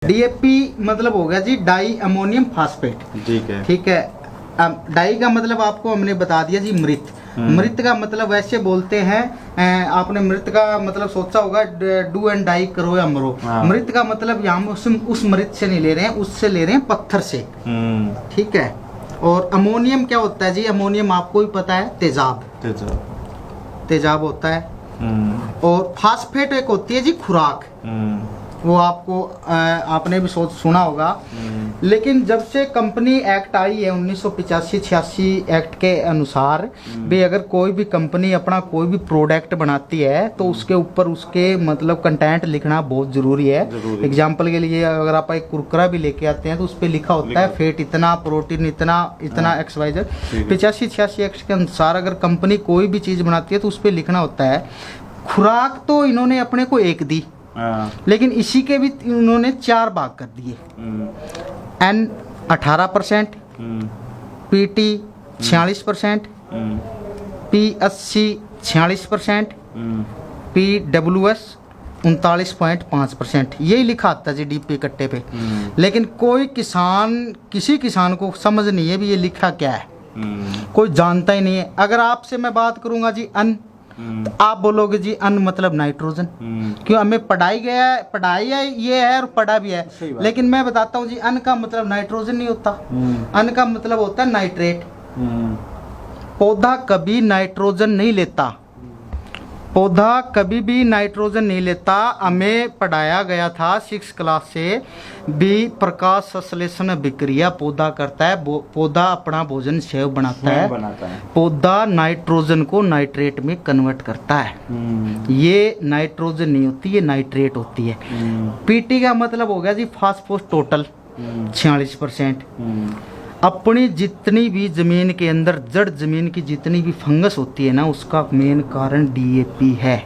DAP मतलब हो गया जी डाई अमोनियम फास्फेट। ठीक है। ठीक है। डाई का मतलब आपको हमने बता दिया जी मृत। मृत का मतलब वैसे बोलते हैं, आपने मृत का मतलब सोचा होगा डू एंड डाई करो या मरो। मृत का मतलब यहाँ उस मृत से नहीं ले रहे हैं, उससे ले रहे हैं पत्थर से। ठीक है। और अमोनियम क्या होता है जी? अमोनियम आपको भी पता है, तेजाब। तेजाब होता है। और फास्फेट एक होती है जी खुराक। वो आपको आपने भी सुना होगा। लेकिन जब से कंपनी एक्ट आई है 1985-86 एक्ट के अनुसार भी अगर कोई भी कंपनी अपना कोई भी प्रोडक्ट बनाती है तो उसके ऊपर उसके मतलब कंटेंट लिखना बहुत ज़रूरी है। एग्जाम्पल के लिए अगर आप एक कुरकुरा भी लेके आते हैं तो उस पर लिखा होता है फैट इतना, प्रोटीन इतना, इतना XYZ। 85-86 एक्ट के अनुसार अगर कंपनी कोई भी चीज़ बनाती है तो उस पर लिखना होता है। खुराक तो इन्होंने अपने को एक दी, लेकिन इसी के भी उन्होंने 4 भाग कर दिए। N 18%, PT 46%, P80 46%, PWS 39.5%। यही लिखा आता है जी डीपी कट्टे पे। लेकिन कोई किसान, किसी किसान को समझ नहीं है भी ये लिखा क्या है, कोई जानता ही नहीं है। अगर आपसे मैं बात करूंगा जी अन, तो आप बोलोगे जी अन मतलब नाइट्रोजन। क्यों? हमें पढ़ाई गया है, पढ़ाई है ये है और पढ़ा भी है। लेकिन मैं बताता हूँ जी अन का मतलब नाइट्रोजन नहीं होता। अन का मतलब होता है नाइट्रेट। पौधा कभी नाइट्रोजन नहीं लेता, पौधा कभी भी नाइट्रोजन नहीं लेता। हमें पढ़ाया गया था 6 क्लास से भी प्रकाश संश्लेषण विक्रिया पौधा करता है। पौधा अपना भोजन सेव बनाता है। पौधा नाइट्रोजन को नाइट्रेट में कन्वर्ट करता है। ये नाइट्रोजन नहीं होती, ये नाइट्रेट होती है। पीटी का मतलब हो गया जी फास्फोरस टोटल 46%। अपनी जितनी भी जमीन के अंदर जड़ जमीन की जितनी भी फंगस होती है ना, उसका मेन कारण डीएपी है।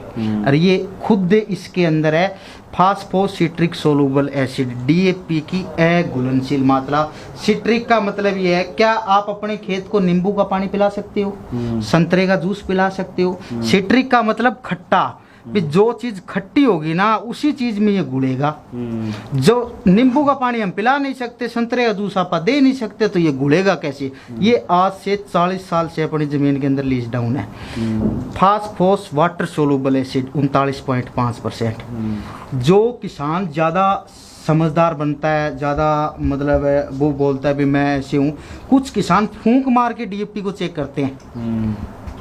और ये खुद इसके अंदर है फास्फोसिट्रिक सोलूबल एसिड। डीएपी की अघुलनशील मात्रा। सिट्रिक का मतलब ये है, क्या आप अपने खेत को नींबू का पानी पिला सकते हो, संतरे का जूस पिला सकते हो? सिट्रिक का मतलब खट्टा। भी जो चीज खट्टी होगी ना उसी चीज में ये घुलेगा। जो नींबू का पानी हम पिला नहीं सकते, संतरे का जूस आप दे नहीं सकते, तो ये घुलेगा कैसे? ये आज से 40 साल से अपनी जमीन के अंदर लीज डाउन है। Phosphorus water soluble acid 39.5%। जो किसान ज्यादा समझदार बनता है, ज़्यादा मतलब वो बोलता है भी मैं ऐसे हूँ। कुछ किसान फूंक मार के डीएपी को चेक करते हैं,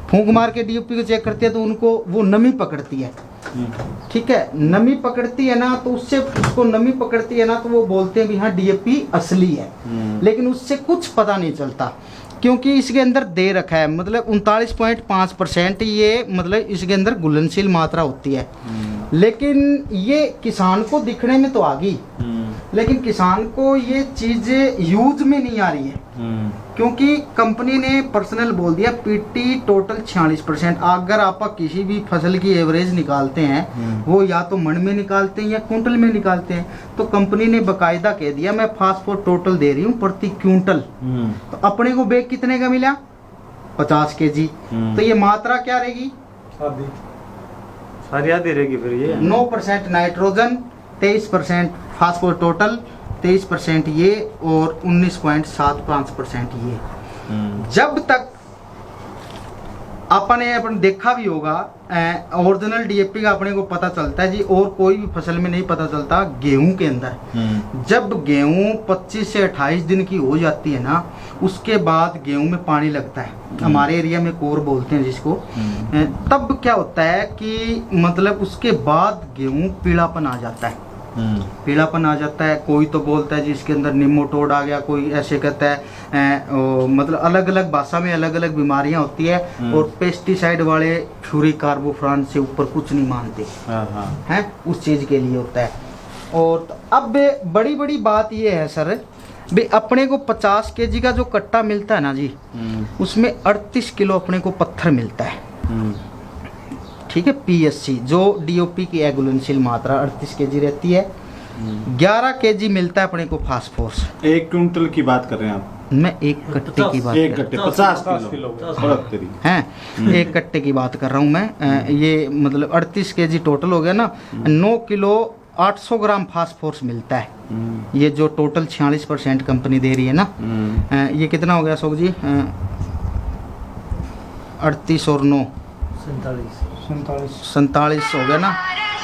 फूंक मार के डीएपी को चेक करते हैं तो उनको वो नमी पकड़ती है। ठीक है, नमी पकड़ती है ना, तो उससे उसको नमी पकड़ती है ना तो वो बोलते हैं भी हाँ डीएपी असली है। लेकिन उससे कुछ पता नहीं चलता क्योंकि इसके अंदर दे रखा है मतलब 39.5% ये मतलब इसके अंदर घुलनशील मात्रा होती है। लेकिन ये किसान को दिखने में तो आ गई, लेकिन किसान को ये चीज यूज में नहीं आ रही है क्योंकि कंपनी ने पर्सनल बोल दिया पीटी टोटल 46%। अगर आप किसी भी फसल की एवरेज निकालते हैं वो या तो मन में निकालते हैं या क्विंटल में निकालते हैं, तो कंपनी ने बकायदा कह दिया मैं फास्फोर टोटल दे रही हूँ प्रति क्विंटल। तो अपने को बैग कितने का मिला? 50 kg। तो ये मात्रा क्या रहेगी? सारी आधी रहेगी फिर ये। 9% नाइट्रोजन, 23% फास्फोर टोटल, 23% ये और 19.75% ये। जब तक अपन देखा भी होगा ओरिजिनल डीएपी का अपने को पता चलता है जी, और कोई भी फसल में नहीं पता चलता। गेहूं के अंदर जब गेहूं 25 से 28 दिन की हो जाती है ना, उसके बाद गेहूं में पानी लगता है, हमारे एरिया में कोर बोलते हैं जिसको। तब क्या होता है कि मतलब उसके बाद गेहूं पीलापन आ जाता है, पीलापन आ जाता है। कोई तो बोलता है जी इसके अंदर निमोटोड आ गया, कोई ऐसे कहता है मतलब अलग अलग भाषा में अलग अलग बीमारियां होती है। और पेस्टिसाइड वाले फ्लूरिकार्बोफ्रान से ऊपर कुछ नहीं मानते हैं, उस चीज के लिए होता है। और अब बड़ी बड़ी बात ये है सर भी अपने को 50 kg का जो कट्टा मिलता है ना जी, उसमें 38 किलो अपने को पत्थर मिलता है। ठीक है, PSC जो डीओपी की घुलनशील मात्रा 38 kg रहती है। 11 kg मिलता है अपने को फास्फोरस। 1 क्विंटल की बात कर रहे हैं आप? मैं एक कट्टे की बात, एक कट्टे 50 किलो हैं, एक कट्टे की बात कर रहा हूँ मैं। ये मतलब 38 kg टोटल हो गया ना। 9 किलो 800 ग्राम फास्फोरस मिलता है। ये जो टोटल 46% कंपनी दे रही है ना, ये कितना हो गया अशोक जी? 38 और 9 47 हो गया ना।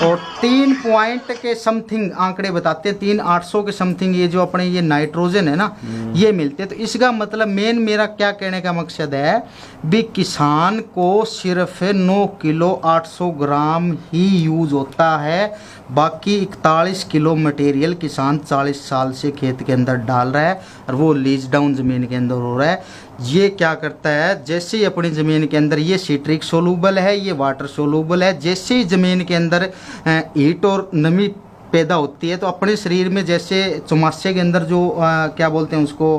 और 3 पॉइंट के समथिंग आंकड़े बताते हैं, 3,800 के समथिंग ये जो अपने ये नाइट्रोजन है ना, ये मिलते हैं। तो इसका मतलब मेन मेरा क्या कहने का मकसद है भी किसान को सिर्फ 9 किलो 800 ग्राम ही यूज होता है, बाकी 41 किलो मटेरियल किसान 40 साल से खेत के अंदर डाल रहा है और वो लीज डाउन ज़मीन के अंदर हो रहा है। ये क्या करता है, जैसे ही अपनी ज़मीन के अंदर ये सिट्रिक सोलूबल है, ये वाटर सोलूबल है, जैसे ही ज़मीन के अंदर हीट और नमी पैदा होती है तो अपने शरीर में जैसे चौमासे के अंदर जो क्या बोलते हैं उसको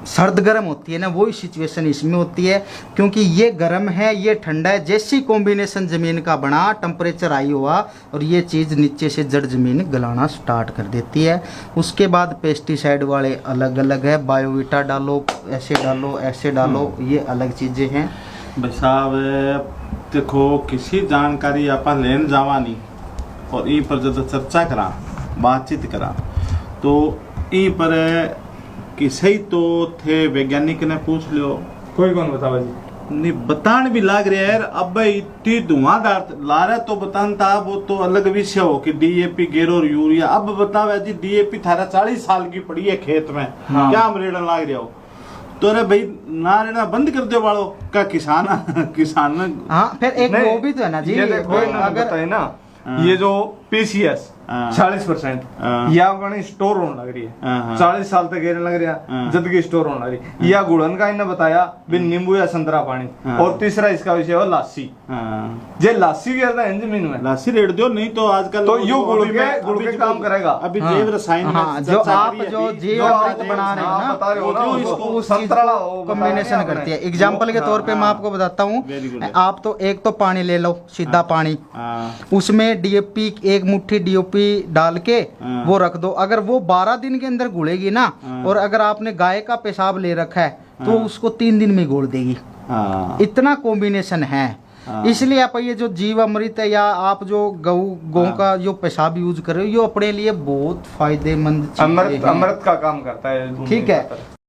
सर्द गर्म होती है ना, वही सिचुएशन इसमें होती है। क्योंकि ये गर्म है, ये ठंडा है, जैसी कॉम्बिनेशन ज़मीन का बना, टेम्परेचर हाई हुआ और ये चीज़ नीचे से जड़ ज़मीन गलाना स्टार्ट कर देती है। उसके बाद पेस्टिसाइड वाले अलग अलग है, बायोवीटा डालो, ऐसे डालो, ऐसे डालो, ये अलग चीज़ें हैं। भाई साहब देखो, किसी जानकारी आप लेन जावा नहीं और ई पर जब चर्चा करा, बातचीत करा, तो ई पर कि सही तो थे वैज्ञानिक ने पूछ लियो, कोई कौन बतावा जी? नहीं बतान भी लाग रहा है। अब इतनी धुआंधार ला रहा तो बतान था, वो तो अलग विषय हो कि डीएपी गेरो और यूरिया। अब बतावे जी डीएपी थारा 40 साल की पड़ी है खेत में, हाँ। क्या मरेड़ा लाग रहा हो? तो अरे भाई ना रेड़ा बंद कर दो वालों का किसान हाँ, फिर एक वो भी तो है ना जी, ये देखो अगर बताए ना, ये जो पीसीएस हाँ। 40% हाँ। या अपनी स्टोर होने लग रही है, हाँ। 40 साल तक गिरने लग रहा हाँ। जद की स्टोर होने लग रही। या गुड़न का इन्हें बताया भी नींबू या संतरा पानी। हाँ। और तीसरा इसका विषय है लासी। जे लासी गिरता है जमीन में, लासी रेट दो, नहीं तो आजकल तो यो गुड़ के काम करेगा। अभी हाँ। जैव रसायन में हाँ, जो चर्चा आप करी है जो अभी। जैव जो आप अमृत बना रहे हो ना, बता रहे हो ना, वो उसको उस चीज संतरा को कॉम्बिनेशन करती है। एग्जाम्पल के तौर पे मैं आपको बताता हूँ, Very good है। आप तो एक तो पानी ले लो, सीधा पानी, हाँ। उसमें डीएपी एक मुट्ठी डीओपी डाल के हाँ। वो रख दो। अगर वो 12 दिन के अंदर घुलेगी ना, हाँ। और अगर आपने गाय का पेशाब ले रखा है तो हाँ। उसको 3 दिन में घोल देगी। हाँ। इतना कॉम्बिनेशन है। हाँ। इसलिए आप ये जो जीव अमृत है या आप जो गौ का जो पेशाब यूज कर रहे हो, ये अपने लिए बहुत फायदेमंद चीजें अमृत हैं। अमृत का काम करता है। ठीक है।